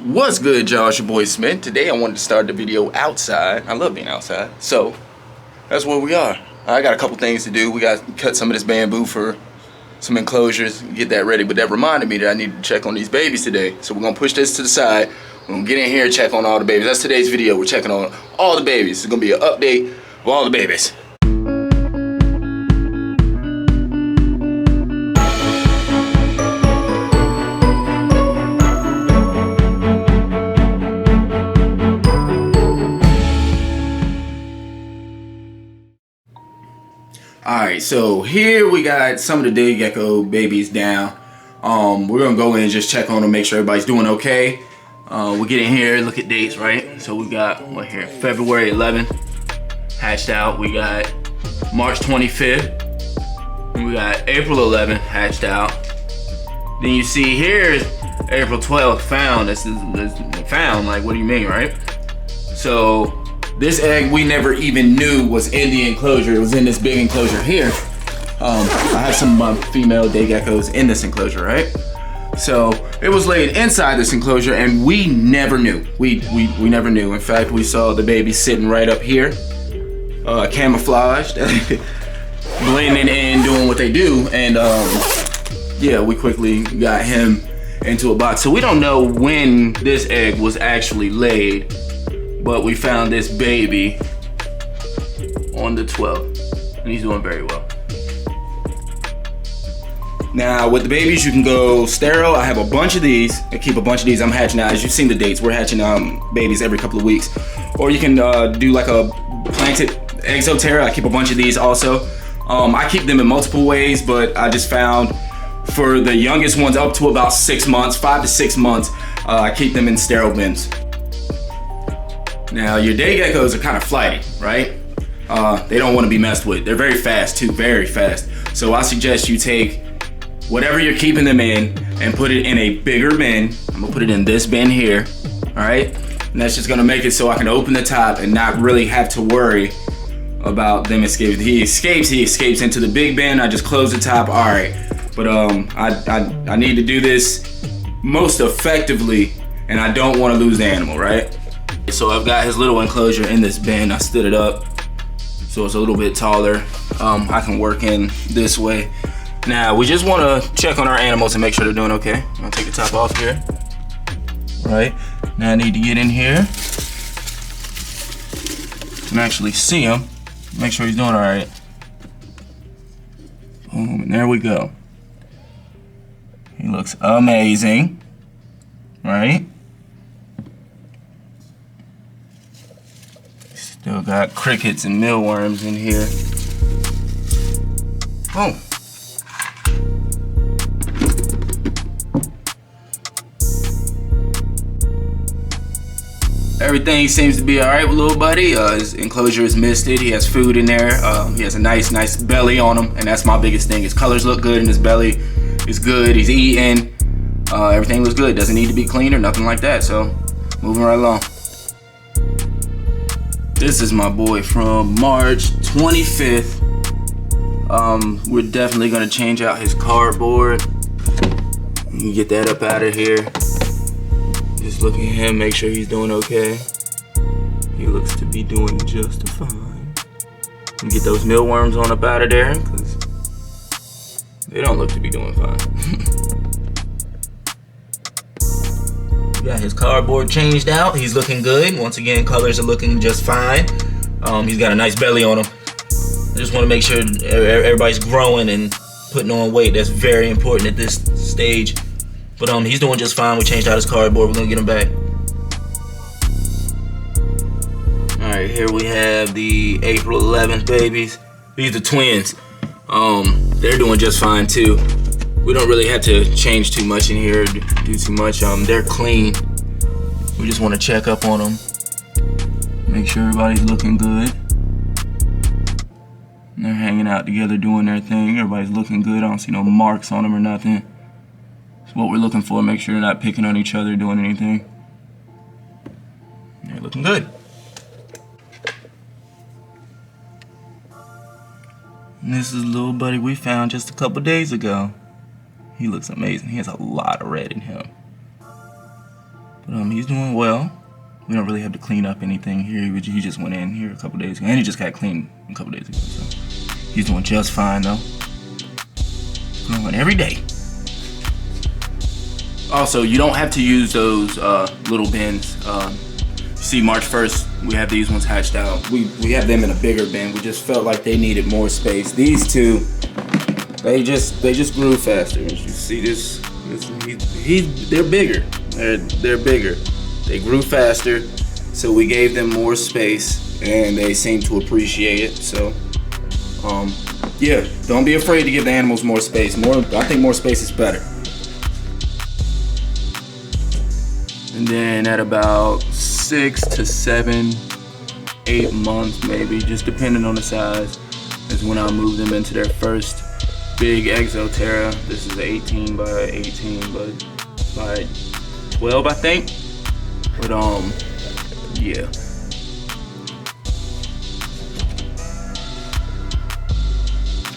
What's good, y'all? It's your boy Smith. Today I wanted to start the video outside. I love being outside, so that's where we are. I got a couple things to do. We got to cut some of this bamboo for some enclosures, get that ready, but that reminded me that I need to check on these babies today. So we're gonna push this to the side. We're gonna get in here and check on all the babies. That's today's video. We're checking on all the babies. It's gonna be an update of all the babies. Alright, so here we got some of the day gecko babies down. We're gonna go in and just check on them, make sure everybody's doing okay. We get in here, look at dates, right? So we got what here? February 11th hatched out. We got March 25th. And we got April 11th hatched out. Then you see here April 12th found. This is found. Like, what do you mean, right? So this egg we never even knew was in the enclosure. It was in this big enclosure here. I have some of my female day geckos in this enclosure, right? So it was laid inside this enclosure and we never knew. We never knew. In fact, we saw the baby sitting right up here, camouflaged, blending in, doing what they do. And yeah, we quickly got him into a box. So we don't know when this egg was actually laid, but we found this baby on the 12th, and he's doing very well. Now, with the babies, you can go sterile. I have a bunch of these. I keep a bunch of these. I'm hatching out. As you've seen the dates, we're hatching babies every couple of weeks. Or you can do like a planted exoterra. I keep a bunch of these also. I keep them in multiple ways, but I just found for the youngest ones up to about 6 months, 5 to 6 months, I keep them in sterile bins. Now, your day geckos are kind of flighty, right? They don't want to be messed with. They're very fast too, very fast. So I suggest you take whatever you're keeping them in and put it in a bigger bin. I'm gonna put it in this bin here, all right? And that's just gonna make it so I can open the top and not really have to worry about them escaping. He escapes into the big bin. I just close the top, all right. But I need to do this most effectively, and I don't want to lose the animal, right? So I've got his little enclosure in this bin. I stood it up so it's a little bit taller. I can work in this way. Now, we just want to check on our animals and make sure they're doing okay. I'll take the top off here. Right, now I need to get in here and actually see him. Make sure he's doing all right. Boom, and there we go. He looks amazing, right? Still got crickets and mealworms in here. Boom. Everything seems to be all right with little buddy. His enclosure is misted. He has food in there. He has a nice belly on him, and that's my biggest thing. His colors look good, and his belly is good. He's eating. Everything looks good. Doesn't need to be cleaned or nothing like that. So, moving right along. This is my boy from March 25th. We're definitely gonna change out his cardboard. You can get that up out of here. Just look at him, make sure he's doing okay. He looks to be doing just fine. And get those mealworms on up out of there, because they don't look to be doing fine. Got his cardboard changed out. He's looking good. Once again, colors are looking just fine. He's got a nice belly on him. I just want to make sure everybody's growing and putting on weight. That's very important at this stage. But he's doing just fine. We changed out his cardboard. We're gonna get him back. All right, here we have the April 11th babies. These are twins. They're doing just fine too. We don't really have to change too much in here, do too much. They're clean. We just want to check up on them, make sure everybody's looking good. And they're hanging out together, doing their thing. Everybody's looking good. I don't see no marks on them or nothing. It's what we're looking for. Make sure they're not picking on each other, doing anything. They're looking good. And this is a little buddy we found just a couple days ago. He looks amazing. He has a lot of red in him. But he's doing well. We don't really have to clean up anything here. He just went in here a couple days ago, and he just got cleaned a couple days ago. So he's doing just fine though. Growing every day. Also, you don't have to use those little bins. See, March 1st, we have these ones hatched out. We have them in a bigger bin. We just felt like they needed more space. These two, they just grew faster. As you see this, they're bigger. They're bigger. They grew faster, so we gave them more space, and they seem to appreciate it. So, yeah, don't be afraid to give the animals more space. I think more space is better. And then at about 6 to 7, 8 months maybe, just depending on the size, is when I'll move them into their first big Exoterra. This is 18 by 18 by 12, I think. But yeah.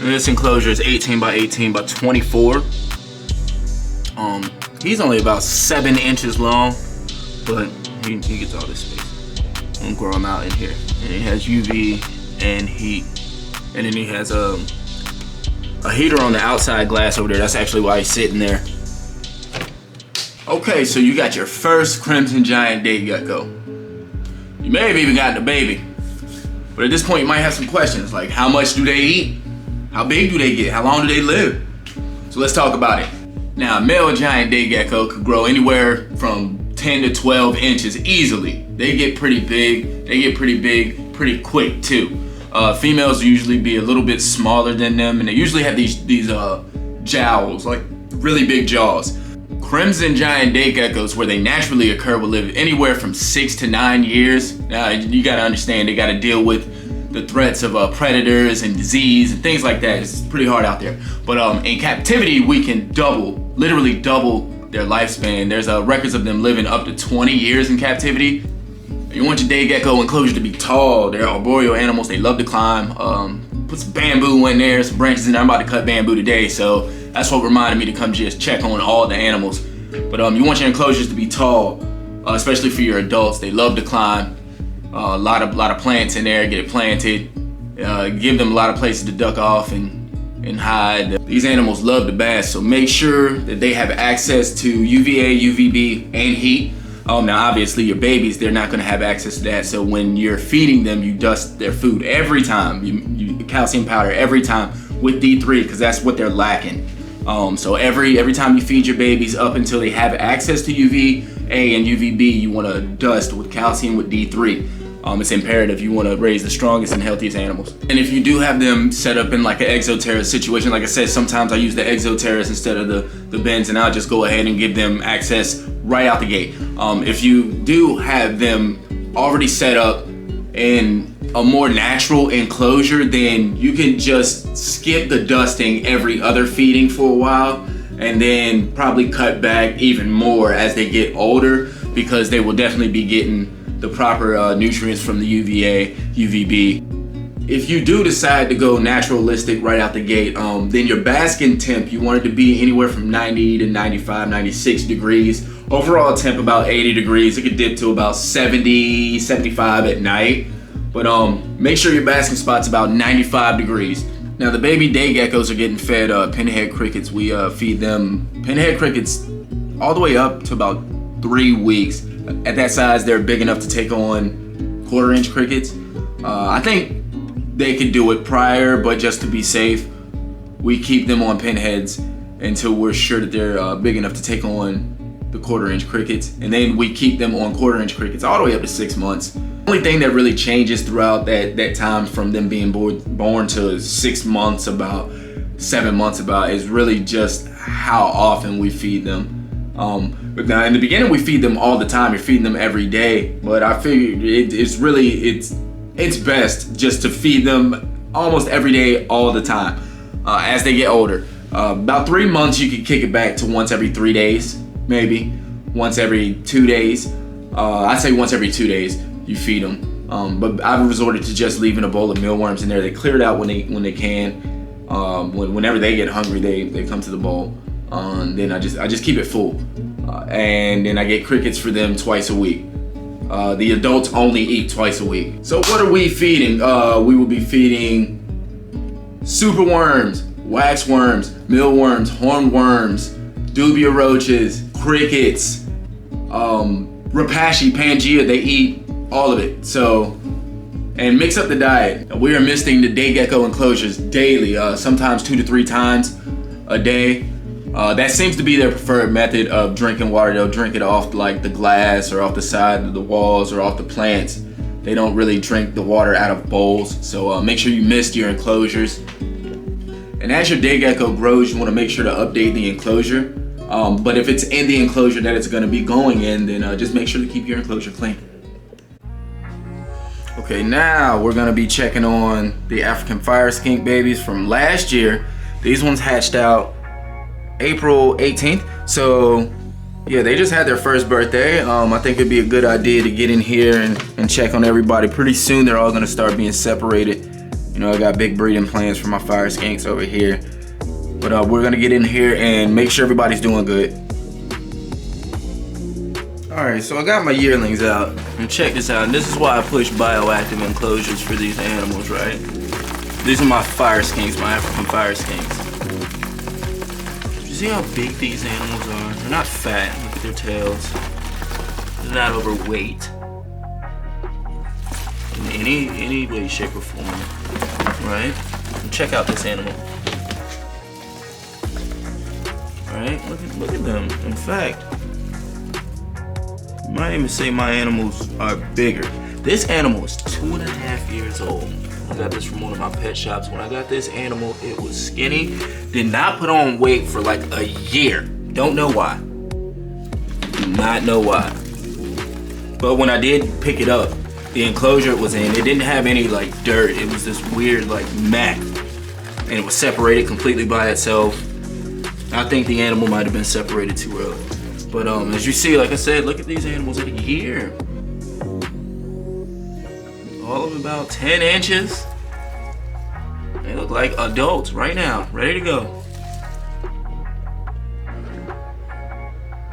And this enclosure is 18 by 18 by 24. He's only about 7 inches long, but he gets all this space. I'm gonna grow him out in here. And he has UV and heat. And then he has a heater on the outside glass over there. That's actually why he's sitting there. Okay, so you got your first crimson giant day gecko. You may have even gotten a baby. But at this point, you might have some questions like, how much do they eat? How big do they get? How long do they live? So let's talk about it. Now, a male giant day gecko could grow anywhere from 10 to 12 inches easily. They get pretty big. They get pretty big pretty quick too. Females usually be a little bit smaller than them, and they usually have these jowls, like really big jaws. Crimson giant day geckos, where they naturally occur, will live anywhere from 6 to 9 years. Now, you gotta understand, they gotta deal with the threats of predators and disease and things like that. It's pretty hard out there. But in captivity, we can literally double their lifespan. There's records of them living up to 20 years in captivity. You want your day gecko enclosure to be tall. They're arboreal animals. They love to climb. Put some bamboo in there, some branches in there. I'm about to cut bamboo today, so that's what reminded me to come just check on all the animals. But you want your enclosures to be tall, especially for your adults. They love to climb. A lot of plants in there, get it planted. Give them a lot of places to duck off and hide. These animals love to bath, so make sure that they have access to UVA, UVB, and heat. Now obviously your babies, they're not gonna have access to that, so when you're feeding them, you dust their food every time. You calcium powder every time with D3, because that's what they're lacking. So every time you feed your babies up until they have access to UVA and UVB, you wanna dust with calcium with D3. It's imperative. You want to raise the strongest and healthiest animals. And if you do have them set up in like an Exoterra situation, like I said, sometimes I use the Exoterras instead of the bins, and I'll just go ahead and give them access right out the gate. If you do have them already set up in a more natural enclosure, then you can just skip the dusting every other feeding for a while, and then probably cut back even more as they get older, because they will definitely be getting the proper nutrients from the UVA, UVB. If you do decide to go naturalistic right out the gate, then your basking temp, you want it to be anywhere from 90 to 95, 96 degrees. Overall temp about 80 degrees. It could dip to about 70, 75 at night. But make sure your basking spot's about 95 degrees. Now the baby day geckos are getting fed pinhead crickets. We feed them pinhead crickets all the way up to about 3 weeks. At that size, they're big enough to take on 1/4-inch crickets. I think they could do it prior, but just to be safe, we keep them on pinheads until we're sure that they're big enough to take on the 1/4-inch crickets. And then we keep them on 1/4-inch crickets all the way up to 6 months. The only thing that really changes throughout that time from them being born to 6 months, about 7 months about, is really just how often we feed them. But now in the beginning we feed them all the time. You're feeding them every day, but I figured it's best just to feed them almost every day, all the time. As they get older, about 3 months you can kick it back to once every 3 days, maybe once every 2 days. I'd say once every 2 days you feed them. But I've resorted to just leaving a bowl of mealworms in there. They clear it out when they can. Whenever they get hungry, they come to the bowl. Then I just keep it full, and then I get crickets for them twice a week. The adults only eat twice a week. So what are we feeding? We will be feeding super worms, wax worms, mealworms, hornworms, dubia roaches, crickets, rapashi, Pangea. They eat all of it. So, and mix up the diet. We are misting the day gecko enclosures daily, sometimes 2 to 3 times a day. That seems to be their preferred method of drinking water. They'll drink it off like the glass or off the side of the walls or off the plants. They don't really drink the water out of bowls. So make sure you mist your enclosures. And as your day gecko grows, you want to make sure to update the enclosure. But if it's in the enclosure that it's going to be going in, then just make sure to keep your enclosure clean. Okay, now we're going to be checking on the African fire skink babies from last year. These ones hatched out April 18th. So yeah, they just had their first birthday. I think it'd be a good idea to get in here and check on everybody. Pretty soon they're all gonna start being separated. You know, I got big breeding plans for my fire skinks over here. But we're gonna get in here and make sure everybody's doing good. Alright, so I got my yearlings out. And check this out. And this is why I push bioactive enclosures for these animals, right? These are my fire skinks, my African fire skinks. See how big these animals are? They're not fat. Look at their tails. They're not overweight in any way, shape, or form. Right? And check out this animal. Right? Look at them. In fact, you might even say my animals are bigger. This animal is 2.5 years old. I got this from one of my pet shops. When I got this animal, it was skinny. Did not put on weight for like a year. Don't know why. Do not know why. But when I did pick it up, the enclosure it was in, it didn't have any like dirt. It was this weird like mat. And it was separated completely by itself. I think the animal might have been separated too early. But as you see, like I said, look at these animals at a year. All of about 10 inches. They look like adults right now, ready to go.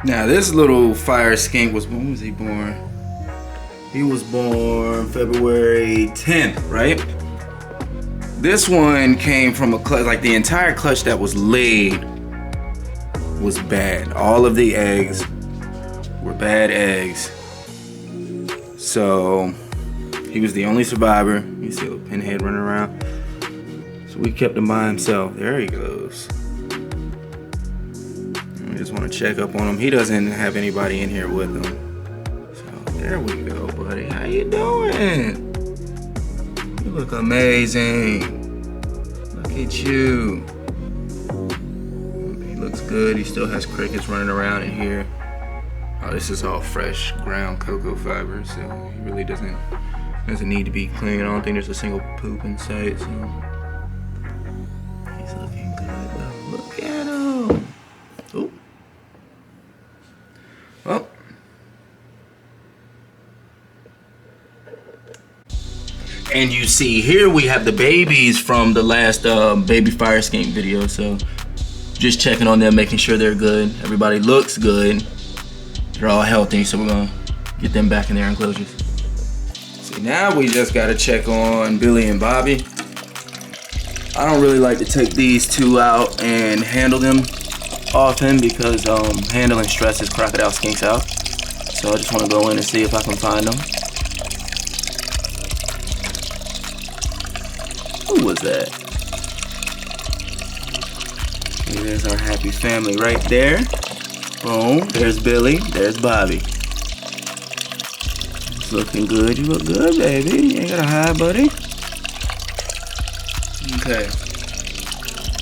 Now this little fire skink was, when was he born? He was born February 10th, right? This one came from a clutch, like the entire clutch that was laid was bad. All of the eggs were bad eggs. So he was the only survivor. You see a little pinhead running around. So we kept him by himself. There he goes. I just want to check up on him. He doesn't have anybody in here with him. So there we go, buddy. How you doing? You look amazing. Look at you. He looks good. He still has crickets running around in here. Oh, this is all fresh ground cocoa fiber, so he really doesn't need to be clean. I don't think there's a single poop in sight, so he's looking good though. Look at him. Oh. Well. And you see here we have the babies from the last baby fire skink video, so just checking on them, making sure they're good. Everybody looks good. They're all healthy, so we're gonna get them back in their enclosures. Now we just gotta check on Billy and Bobby. I don't really like to take these two out and handle them often because handling stresses crocodile skinks out. So I just wanna go in and see if I can find them. Who was that? Okay, there's our happy family right there. Boom, there's Billy, there's Bobby. Looking good. You look good, baby. You ain't gotta hide, buddy. Okay.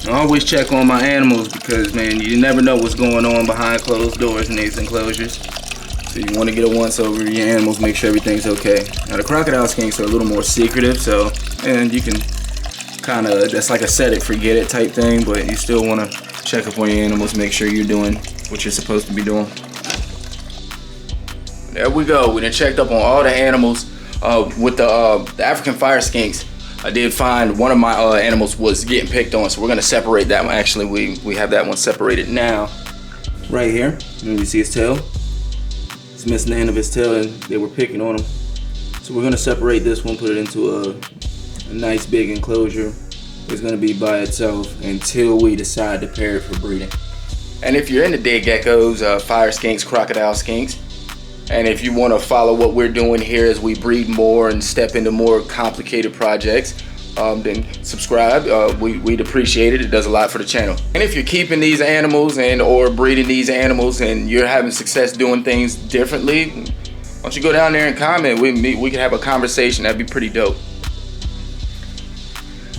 I always check on my animals because, man, you never know what's going on behind closed doors in these enclosures. So you want to get a once over your animals, make sure everything's okay. Now the crocodile skinks are a little more secretive, so, and you can kind of, that's like a set it, forget it type thing, but you still want to check up on your animals, make sure you're doing what you're supposed to be doing. There we go. We done checked up on all the animals with the African fire skinks. I did find one of my animals was getting picked on, so we're gonna separate that one. Actually, we have that one separated now. Right here, you see his tail. It's missing the end of his tail, and they were picking on him. So we're gonna separate this one, put it into a nice big enclosure. It's gonna be by itself until we decide to pair it for breeding. And if you're into dead geckos, fire skinks, crocodile skinks, and if you want to follow what we're doing here as we breed more and step into more complicated projects, then subscribe. We'd appreciate it. It does a lot for the channel. And if you're keeping these animals and or breeding these animals and you're having success doing things differently, why don't you go down there and comment with me? We can have a conversation. That'd be pretty dope.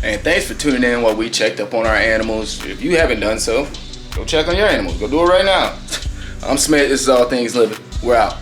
And thanks for tuning in while we checked up on our animals. If you haven't done so, go check on your animals. Go do it right now. I'm Smith. This is All Things Living. We're out.